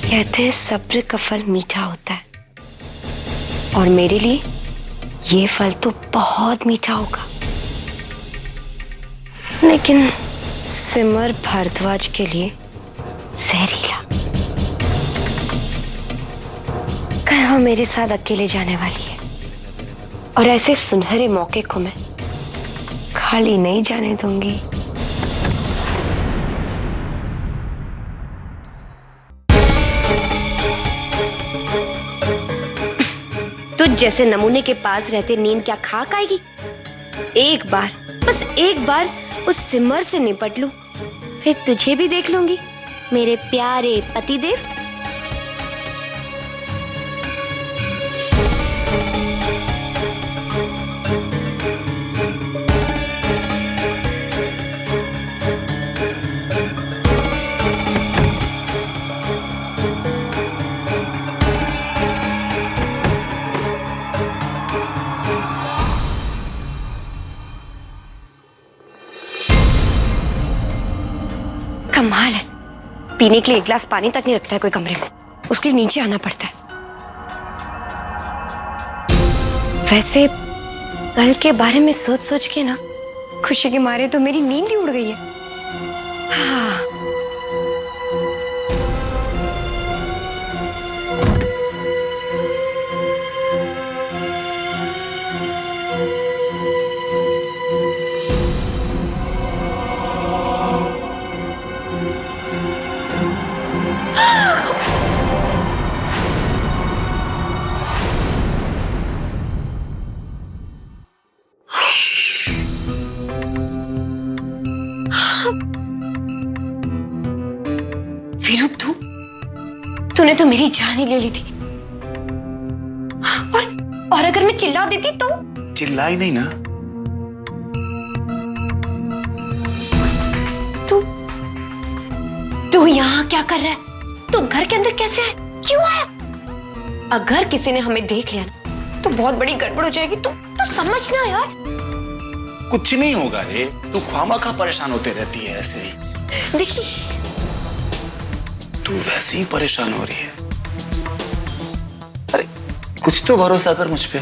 कहते हैं सब्र का फल मीठा होता है, और मेरे लिए ये फल तो बहुत मीठा होगा। लेकिन सिमर भारद्वाज के लिए जहरीला। कल वो मेरे साथ अकेले जाने वाली है, और ऐसे सुनहरे मौके को मैं खाली नहीं जाने दूंगी। तुझ जैसे नमूने के पास रहते नींद क्या खाक आएगी? एक बार, बस एक बार उस सिमर से निपट लूं, फिर तुझे भी देख लूंगी मेरे प्यारे पतिदेव। कमाल है, पीने के लिए एक गिलास पानी तक नहीं रखता है कोई कमरे में, उसके लिए नीचे आना पड़ता है। वैसे कल के बारे में सोच सोच के ना खुशी के मारे तो मेरी नींद ही उड़ गई है। हाँ। वीरू, तूने तो मेरी जान ही ले ली थी। और अगर मैं चिल्ला देती तो? चिल्लाई नहीं ना। तू यहाँ क्या कर रहा है? तू घर के अंदर कैसे आया? क्यों आया? अगर किसी ने हमें देख लिया ना तो बहुत बड़ी गड़बड़ हो जाएगी। तू समझना यार। कुछ नहीं होगा रे, तू ख्वामखा परेशान होते रहती है ऐसे ही। देखिए, तू वैसे ही परेशान हो रही है। अरे कुछ तो भरोसा कर मुझ पे।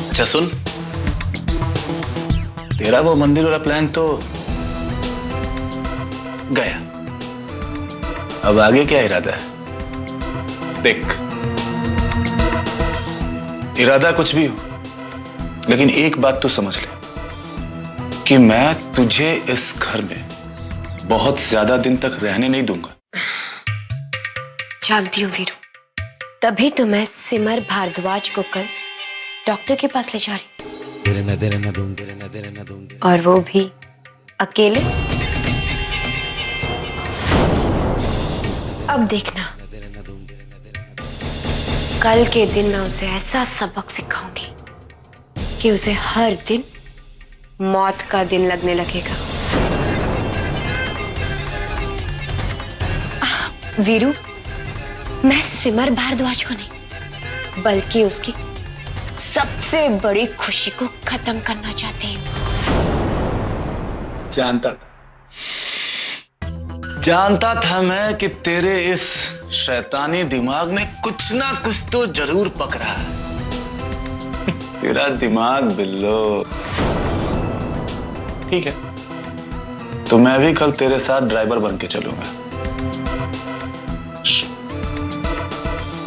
अच्छा सुन, तेरा वो मंदिर वाला प्लान तो गया, अब आगे क्या इरादा है? देख, इरादा कुछ भी हो, लेकिन एक बात तो समझ ले कि मैं तुझे इस घर में बहुत ज्यादा दिन तक रहने नहीं दूंगा। जानती हूँ वीरू, तभी तो मैं सिमर भारद्वाज को कल डॉक्टर के पास ले जा रही, और वो भी अकेले। अब देखना, कल के दिन मैं उसे ऐसा सबक सिखाऊंगी कि उसे हर दिन मौत का दिन लगने लगेगा। वीरू, मैं सिमर भारद्वाज को नहीं बल्कि उसकी सबसे बड़ी खुशी को खत्म करना चाहती हूँ। जानता था मैं कि तेरे इस शैतानी दिमाग ने कुछ ना कुछ तो जरूर पकड़ा है। तेरा दिमाग बिल्लो। ठीक है, तो मैं भी कल तेरे साथ ड्राइवर बन के चलूंगा।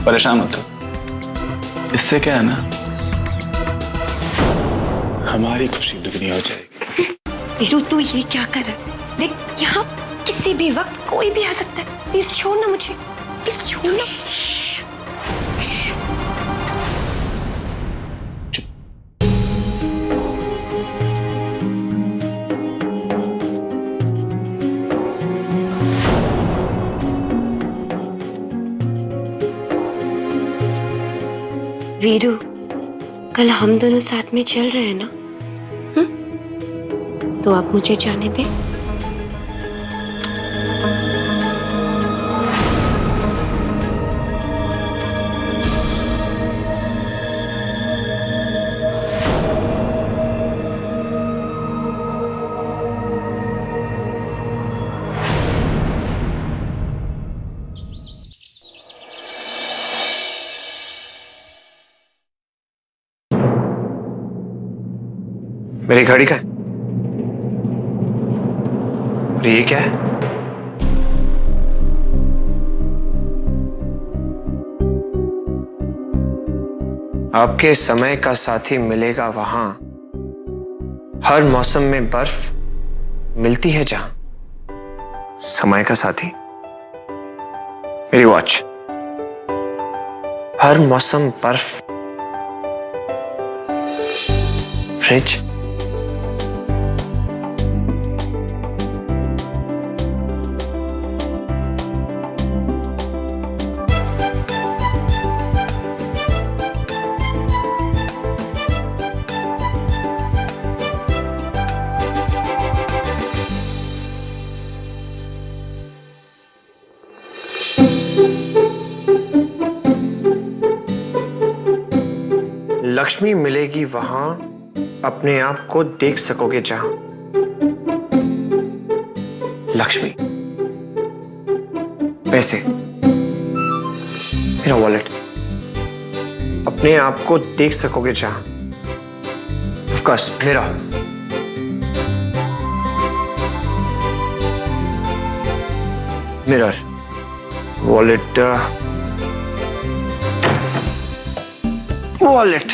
परेशान मत हो, इससे क्या है ना, हमारी खुशी दुगनी हो जाएगी। वीरू, तू ये क्या कर रहा है? देख, यहाँ किसी भी वक्त कोई भी आ सकता है। प्लीज छोड़ना मुझे, प्लीज छोड़ना। वीरू, कल हम दोनों साथ में चल रहे हैं ना? तो आप मुझे जाने दे। मेरी घड़ी का है? और ये क्या है? आपके समय का साथी मिलेगा वहां, हर मौसम में बर्फ मिलती है जहां। समय का साथी, मेरी वॉच। हर मौसम बर्फ, फ्रिज। लक्ष्मी मिलेगी वहां, अपने आप को देख सकोगे जहां। लक्ष्मी, पैसे, मेरा वॉलेट, अपने आप को देख सकोगे जहां। ऑफ कोर्स मेरा। Mirror, wallet, wallet.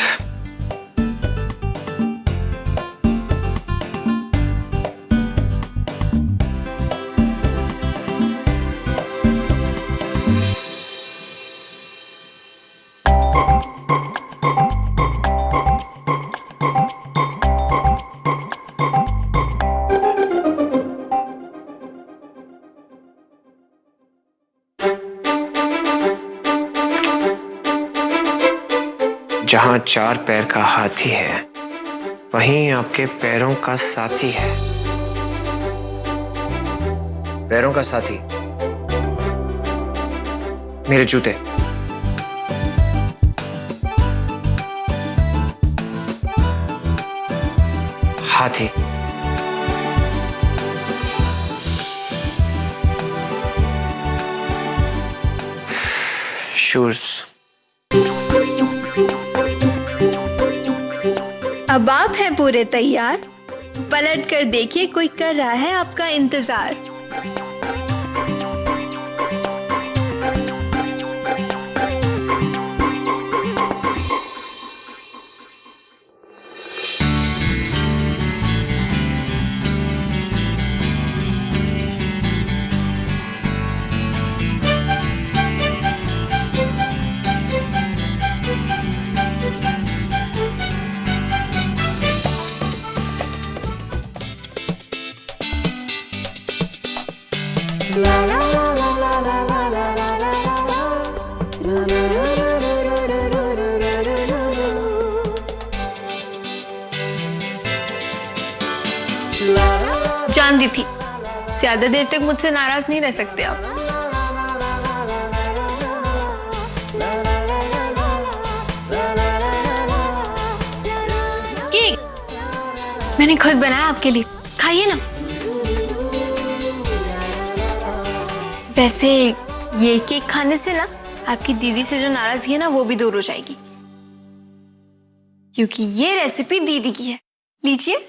जहां चार पैर का हाथी है, वहीं आपके पैरों का साथी है। पैरों का साथी, मेरे जूते। हाथी, शूज। अब आप हैं पूरे तैयार। पलट कर देखिए, कोई कर रहा है आपका इंतजार। जानती थी ज्यादा देर तक मुझसे नाराज नहीं रह सकते आप। केक मैंने खुद बनाया आपके लिए, खाइए ना। वैसे ये केक खाने से ना आपकी दीदी से जो नाराजगी है ना वो भी दूर हो जाएगी, क्योंकि ये रेसिपी दीदी की है। लीजिए।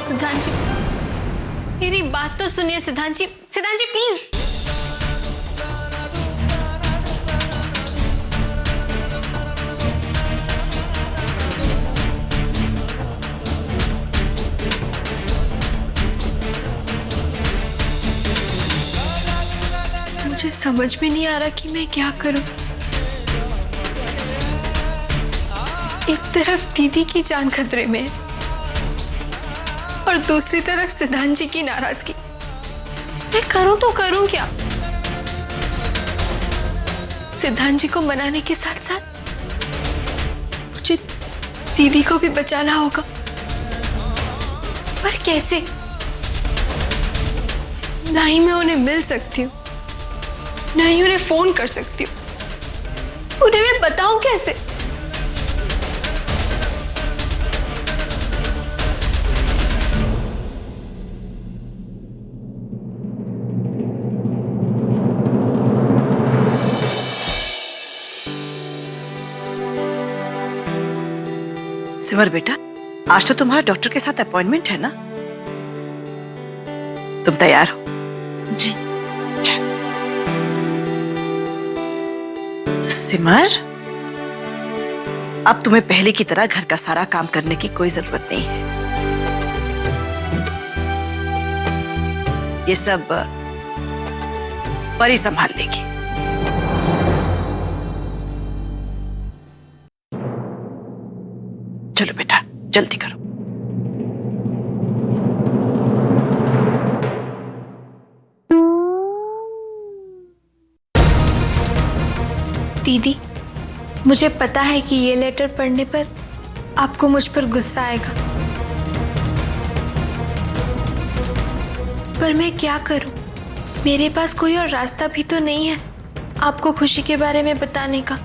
सिद्धांत जी, मेरी बात तो सुनिए सिद्धांत जी। सिद्धांत जी प्लीज। मुझे समझ में नहीं आ रहा कि मैं क्या करूं। एक तरफ दीदी की जान खतरे में और दूसरी तरफ सिद्धांत जी की नाराजगी। मैं करूं तो करूं क्या? सिद्धांत जी को मनाने के साथ साथ मुझे दीदी को भी बचाना होगा। पर कैसे? ना ही मैं उन्हें मिल सकती हूँ, ना ही उन्हें फोन कर सकती हूँ। उन्हें मैं बताऊं कैसे? सिमर बेटा, आज तो तुम्हारा डॉक्टर के साथ अपॉइंटमेंट है ना? तुम तैयार हो? जी। सिमर, अब तुम्हें पहले की तरह घर का सारा काम करने की कोई जरूरत नहीं है। ये सब परी संभाल लेगी। चलो बेटा, जल्दी करो। दीदी, मुझे पता है कि ये लेटर पढ़ने पर आपको मुझ पर गुस्सा आएगा, पर मैं क्या करूं? मेरे पास कोई और रास्ता भी तो नहीं है आपको खुशी के बारे में बताने का।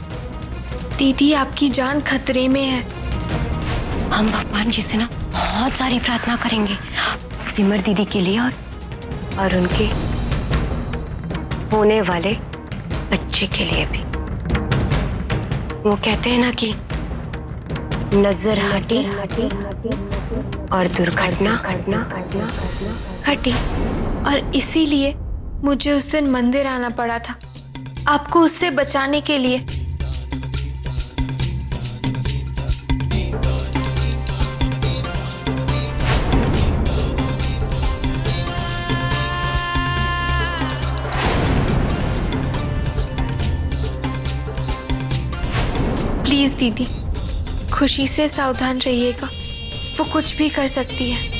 दीदी, आपकी जान खतरे में है। हम भगवान जी से ना बहुत सारी प्रार्थना करेंगे सिमर दीदी के लिए और उनके होने वाले बच्चे के लिए भी। वो कहते हैं ना कि नजर हटी और दुर्घटना घटी। और इसीलिए मुझे उस दिन मंदिर आना पड़ा था, आपको उससे बचाने के लिए। प्लीज दीदी, खुशी से सावधान रहिएगा, वो कुछ भी कर सकती है।